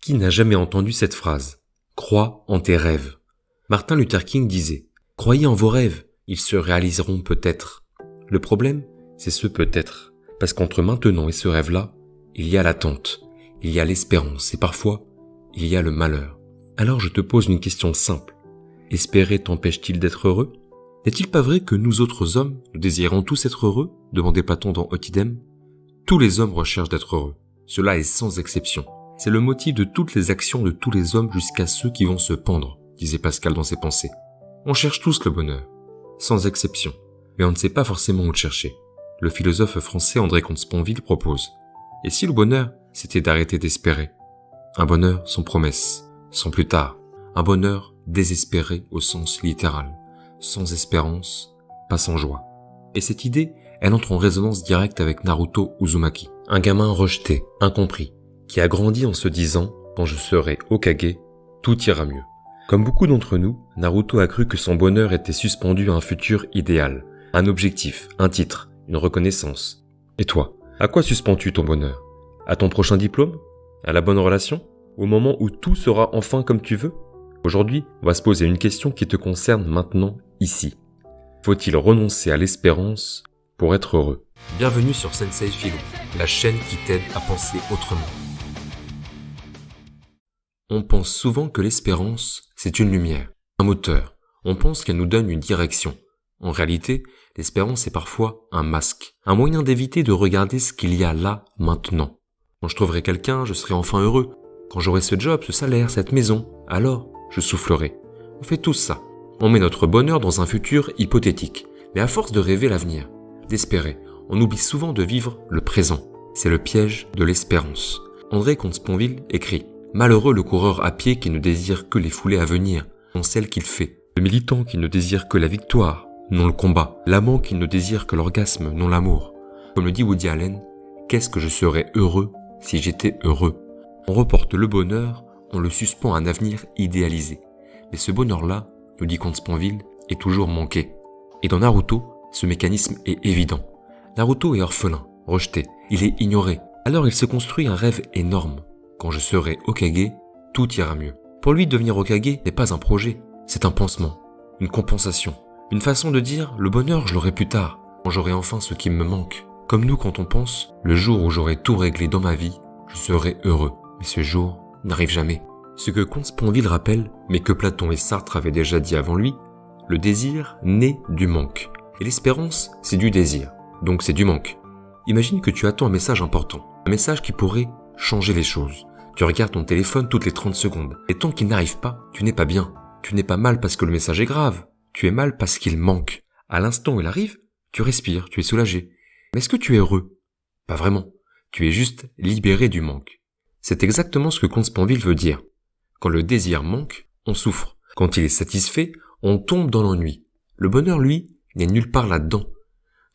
Qui n'a jamais entendu cette phrase ? Crois en tes rêves. Martin Luther King disait « Croyez en vos rêves, ils se réaliseront peut-être. » Le problème, c'est ce peut-être. Parce qu'entre maintenant et ce rêve-là, il y a l'attente, il y a l'espérance et parfois, il y a le malheur. Alors je te pose une question simple. Espérer t'empêche-t-il d'être heureux ? N'est-il pas vrai que nous autres hommes, nous désirons tous être heureux ? Demandait Platon dans Ottidem. Tous les hommes recherchent d'être heureux. Cela est sans exception. C'est le motif de toutes les actions de tous les hommes jusqu'à ceux qui vont se pendre, disait Pascal dans ses pensées. On cherche tous le bonheur, sans exception, mais on ne sait pas forcément où le chercher. Le philosophe français André Comte-Sponville propose « Et si le bonheur, c'était d'arrêter d'espérer ? Un bonheur sans promesse, sans plus tard, un bonheur désespéré au sens littéral, sans espérance, pas sans joie. » Et cette idée, elle entre en résonance directe avec Naruto Uzumaki, un gamin rejeté, incompris, qui a grandi en se disant « Quand je serai Hokage, tout ira mieux ». Comme beaucoup d'entre nous, Naruto a cru que son bonheur était suspendu à un futur idéal, un objectif, un titre, une reconnaissance. Et toi, à quoi suspends-tu ton bonheur ? À ton prochain diplôme ? À la bonne relation ? Au moment où tout sera enfin comme tu veux ? Aujourd'hui, on va se poser une question qui te concerne maintenant, ici. Faut-il renoncer à l'espérance pour être heureux ? Bienvenue sur Sensei Philo, la chaîne qui t'aide à penser autrement. On pense souvent que l'espérance, c'est une lumière, un moteur. On pense qu'elle nous donne une direction. En réalité, l'espérance est parfois un masque, un moyen d'éviter de regarder ce qu'il y a là, maintenant. Quand je trouverai quelqu'un, je serai enfin heureux. Quand j'aurai ce job, ce salaire, cette maison, alors je soufflerai. On fait tous ça. On met notre bonheur dans un futur hypothétique. Mais à force de rêver l'avenir, d'espérer, on oublie souvent de vivre le présent. C'est le piège de l'espérance. André Comte-Sponville écrit « Malheureux le coureur à pied qui ne désire que les foulées à venir, non celles qu'il fait. Le militant qui ne désire que la victoire, non le combat. L'amant qui ne désire que l'orgasme, non l'amour. » Comme le dit Woody Allen, « Qu'est-ce que je serais heureux si j'étais heureux ?» On reporte le bonheur, on le suspend à un avenir idéalisé. Mais ce bonheur-là, nous dit Comte-Sponville, est toujours manqué. Et dans Naruto, ce mécanisme est évident. Naruto est orphelin, rejeté, il est ignoré. Alors il se construit un rêve énorme. Quand je serai Hokage, tout ira mieux. Pour lui, devenir Hokage n'est pas un projet, c'est un pansement, une compensation, une façon de dire le bonheur je l'aurai plus tard, quand j'aurai enfin ce qui me manque. Comme nous quand on pense, le jour où j'aurai tout réglé dans ma vie, je serai heureux. Mais ce jour n'arrive jamais. Ce que Comte-Sponville rappelle, mais que Platon et Sartre avaient déjà dit avant lui, le désir naît du manque. Et l'espérance, c'est du désir. Donc c'est du manque. Imagine que tu attends un message important, un message qui pourrait changer les choses. Tu regardes ton téléphone toutes les 30 secondes. Et tant qu'il n'arrive pas, tu n'es pas bien. Tu n'es pas mal parce que le message est grave. Tu es mal parce qu'il manque. À l'instant où il arrive, tu respires, tu es soulagé. Mais est-ce que tu es heureux ? Pas vraiment. Tu es juste libéré du manque. C'est exactement ce que Comte-Sponville veut dire. Quand le désir manque, on souffre. Quand il est satisfait, on tombe dans l'ennui. Le bonheur, lui, n'est nulle part là-dedans.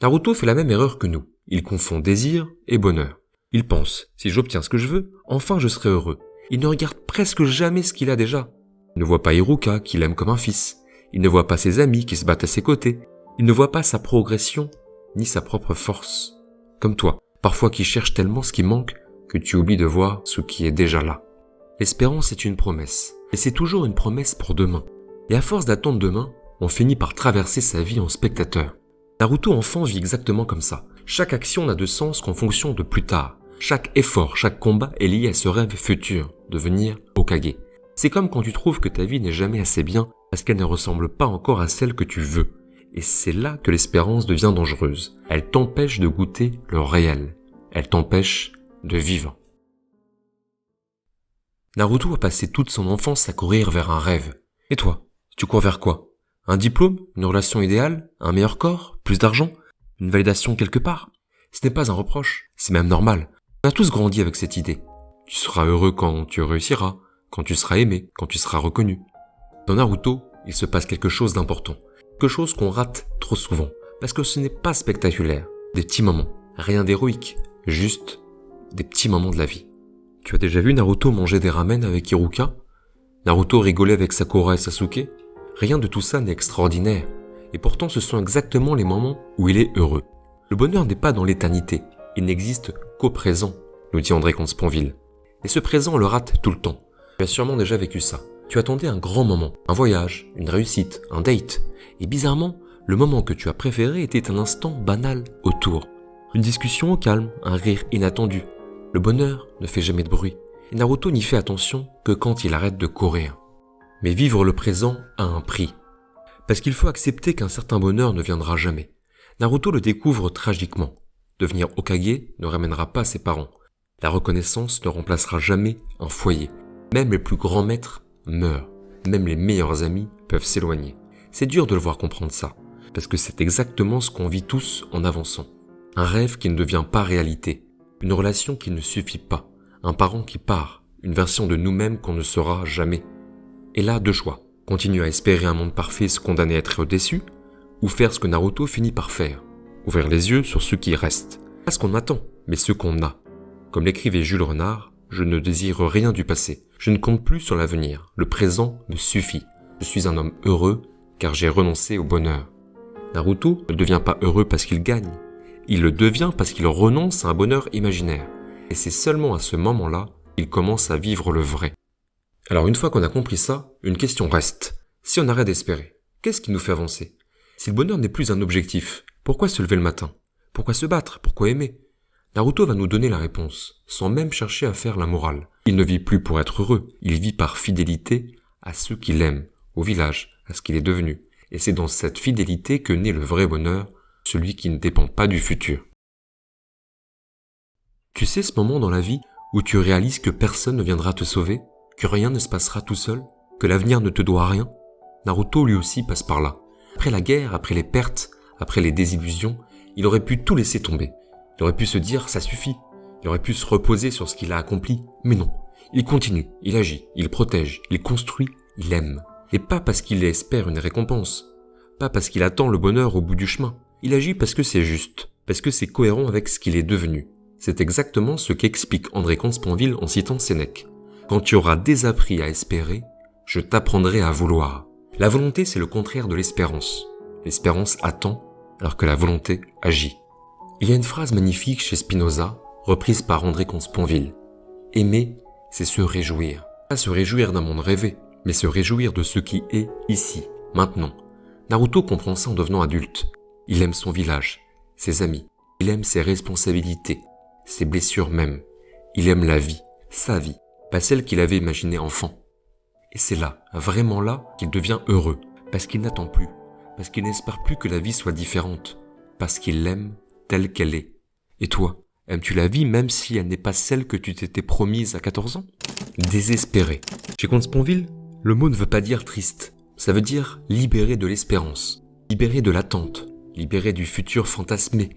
Naruto fait la même erreur que nous. Il confond désir et bonheur. Il pense, si j'obtiens ce que je veux, enfin je serai heureux. Il ne regarde presque jamais ce qu'il a déjà. Il ne voit pas Iruka, qu'il aime comme un fils. Il ne voit pas ses amis qui se battent à ses côtés. Il ne voit pas sa progression, ni sa propre force. Comme toi, parfois qui cherches tellement ce qui manque que tu oublies de voir ce qui est déjà là. L'espérance est une promesse, et c'est toujours une promesse pour demain. Et à force d'attendre demain, on finit par traverser sa vie en spectateur. Naruto enfant vit exactement comme ça. Chaque action n'a de sens qu'en fonction de plus tard. Chaque effort, chaque combat est lié à ce rêve futur, devenir Hokage. C'est comme quand tu trouves que ta vie n'est jamais assez bien parce qu'elle ne ressemble pas encore à celle que tu veux. Et c'est là que l'espérance devient dangereuse. Elle t'empêche de goûter le réel. Elle t'empêche de vivre. Naruto a passé toute son enfance à courir vers un rêve. Et toi, tu cours vers quoi ? Un diplôme ? Une relation idéale ? Un meilleur corps ? Plus d'argent ? Une validation quelque part ? Ce n'est pas un reproche, c'est même normal. On a tous grandi avec cette idée. Tu seras heureux quand tu réussiras, quand tu seras aimé, quand tu seras reconnu. Dans Naruto, il se passe quelque chose d'important. Quelque chose qu'on rate trop souvent, parce que ce n'est pas spectaculaire. Des petits moments, rien d'héroïque, juste des petits moments de la vie. Tu as déjà vu Naruto manger des ramen avec Iruka ? Naruto rigoler avec Sakura et Sasuke ? Rien de tout ça n'est extraordinaire. Et pourtant ce sont exactement les moments où il est heureux. Le bonheur n'est pas dans l'éternité, il n'existe qu'au présent, nous dit André Comte-Sponville. Et ce présent, on le rate tout le temps. Tu as sûrement déjà vécu ça. Tu attendais un grand moment, un voyage, une réussite, un date. Et bizarrement, le moment que tu as préféré était un instant banal autour. Une discussion au calme, un rire inattendu. Le bonheur ne fait jamais de bruit. Et Naruto n'y fait attention que quand il arrête de courir. Mais vivre le présent a un prix. Parce qu'il faut accepter qu'un certain bonheur ne viendra jamais. Naruto le découvre tragiquement. Devenir Hokage ne ramènera pas ses parents. La reconnaissance ne remplacera jamais un foyer. Même les plus grands maîtres meurent. Même les meilleurs amis peuvent s'éloigner. C'est dur de le voir comprendre ça. Parce que c'est exactement ce qu'on vit tous en avançant. Un rêve qui ne devient pas réalité. Une relation qui ne suffit pas. Un parent qui part. Une version de nous-mêmes qu'on ne sera jamais. Et là, deux choix. Continuer à espérer un monde parfait et se condamner à être déçu, ou faire ce que Naruto finit par faire. Ouvrir les yeux sur ce qui reste. Pas ce qu'on attend, mais ce qu'on a. Comme l'écrivait Jules Renard, je ne désire rien du passé. Je ne compte plus sur l'avenir. Le présent me suffit. Je suis un homme heureux car j'ai renoncé au bonheur. Naruto ne devient pas heureux parce qu'il gagne. Il le devient parce qu'il renonce à un bonheur imaginaire. Et c'est seulement à ce moment-là qu'il commence à vivre le vrai. Alors une fois qu'on a compris ça, une question reste. Si on arrête d'espérer, qu'est-ce qui nous fait avancer? Si le bonheur n'est plus un objectif, pourquoi se lever le matin? Pourquoi se battre? Pourquoi aimer? Naruto va nous donner la réponse, sans même chercher à faire la morale. Il ne vit plus pour être heureux, il vit par fidélité à ceux qu'il aime, au village, à ce qu'il est devenu. Et c'est dans cette fidélité que naît le vrai bonheur, celui qui ne dépend pas du futur. Tu sais ce moment dans la vie où tu réalises que personne ne viendra te sauver? Que rien ne se passera tout seul, que l'avenir ne te doit rien? Naruto lui aussi passe par là. Après la guerre, après les pertes, après les désillusions, il aurait pu tout laisser tomber. Il aurait pu se dire ça suffit. Il aurait pu se reposer sur ce qu'il a accompli. Mais non, il continue, il agit, il protège, il construit, il aime. Et pas parce qu'il espère une récompense. Pas parce qu'il attend le bonheur au bout du chemin. Il agit parce que c'est juste, parce que c'est cohérent avec ce qu'il est devenu. C'est exactement ce qu'explique André Comte-Sponville en citant Sénèque. Quand tu auras désappris à espérer, je t'apprendrai à vouloir. La volonté, c'est le contraire de l'espérance. L'espérance attend, alors que la volonté agit. Il y a une phrase magnifique chez Spinoza, reprise par André Comte-Sponville. Aimer, c'est se réjouir. Pas se réjouir d'un monde rêvé, mais se réjouir de ce qui est ici, maintenant. Naruto comprend ça en devenant adulte. Il aime son village, ses amis. Il aime ses responsabilités, ses blessures même. Il aime la vie, sa vie. Pas celle qu'il avait imaginée enfant. Et c'est là, vraiment là, qu'il devient heureux, parce qu'il n'attend plus, parce qu'il n'espère plus que la vie soit différente, parce qu'il l'aime telle qu'elle est. Et toi, aimes-tu la vie même si elle n'est pas celle que tu t'étais promise à 14 ans? Désespéré. Chez Comte-Sponville, le mot ne veut pas dire triste, ça veut dire libéré de l'espérance, libéré de l'attente, libéré du futur fantasmé.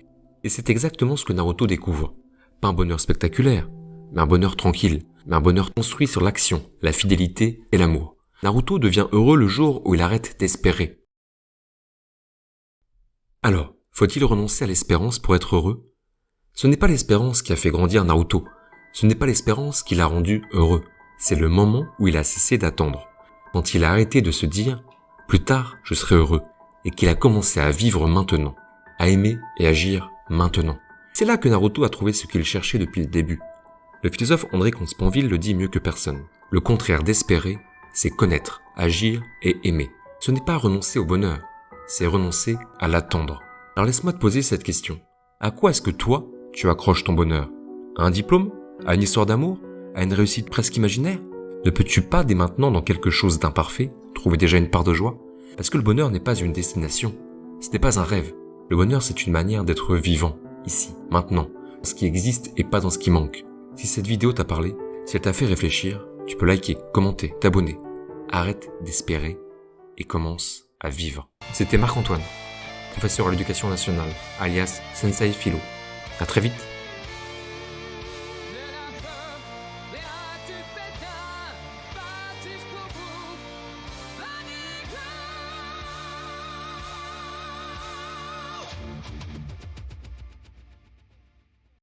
Et c'est exactement ce que Naruto découvre. Pas un bonheur spectaculaire, mais un bonheur tranquille. Mais un bonheur construit sur l'action, la fidélité et l'amour. Naruto devient heureux le jour où il arrête d'espérer. Alors, faut-il renoncer à l'espérance pour être heureux? Ce n'est pas l'espérance qui a fait grandir Naruto. Ce n'est pas l'espérance qui l'a rendu heureux. C'est le moment où il a cessé d'attendre. Quand il a arrêté de se dire « plus tard, je serai heureux » et qu'il a commencé à vivre maintenant, à aimer et agir maintenant. C'est là que Naruto a trouvé ce qu'il cherchait depuis le début. Le philosophe André Comte-Sponville le dit mieux que personne. Le contraire d'espérer, c'est connaître, agir et aimer. Ce n'est pas renoncer au bonheur, c'est renoncer à l'attendre. Alors laisse-moi te poser cette question. À quoi est-ce que toi, tu accroches ton bonheur? À un diplôme? À une histoire d'amour? À une réussite presque imaginaire? Ne peux-tu pas, dès maintenant, dans quelque chose d'imparfait, trouver déjà une part de joie? Parce que le bonheur n'est pas une destination. Ce n'est pas un rêve. Le bonheur, c'est une manière d'être vivant, ici, maintenant, dans ce qui existe et pas dans ce qui manque. Si cette vidéo t'a parlé, si elle t'a fait réfléchir, tu peux liker, commenter, t'abonner. Arrête d'espérer et commence à vivre. C'était Marc-Antoine, professeur à l'éducation nationale, alias Sensei Philo. À très vite.